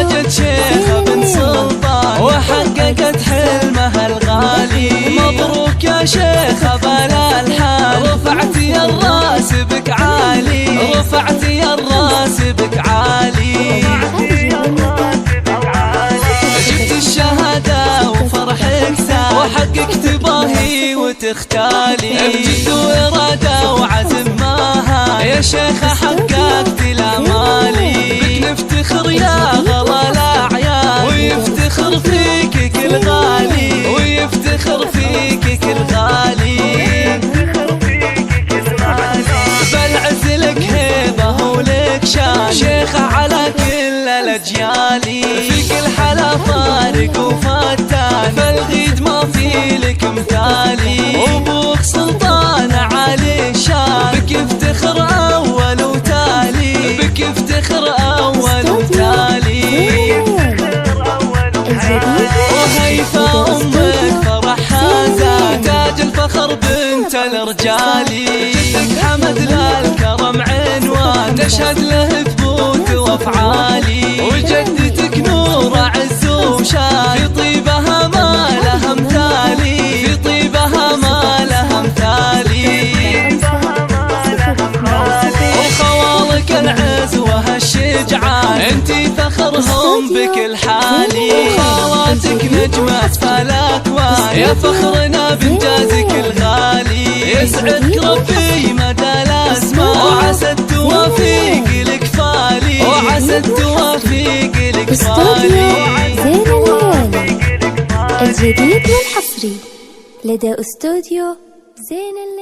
تزوجت شيخة بن سلطان وحققت حلمها الغالي. مبروك يا شيخة بلا الحال، رفعتي الراس بك عالي، رفعتي الراس بك عالي. جبت الشهادة وفرحك سال، وحقك تباهي وتختالي. بجد وإرادة وعزم ماها يا شيخة حققت الآمالي. بك نفتخر يا غلا الأعيان، ويفتخر فيك كل غالي، ويفتخر فيك كل غالي. بالعز لك هيبة ولك شان، شيخة على كل الأجيال. في كل حلا فارق وفتان، فالغيد ما في لك مثالي. وابوك سلطان عالي الشان، بك يفتخر أول وتالي، بك يفتخر أول وتالي. وهيفا أمك فرحها زاد، تاج الفخر بنت الرجالي. جدك حمد للكرم عنوان، تشهد له ثبوت وافعالي. وجدتك نور عز وشان، في طيبها ما لها مثالي، في طيبها ما لها مثالي. وخوالك العز وهالشجعان، انتي فخرهم بكل حالي. وخالاتك نجمة فالاكوان، يا فخرنا بانجازك الغالي. يسعدك ربي مدى الاسماء، وعسى التوافيق لك فالي، وعسى التوافيق لك فالي. زين الليالي الجديد والحصري لدى استوديو زين الليالي.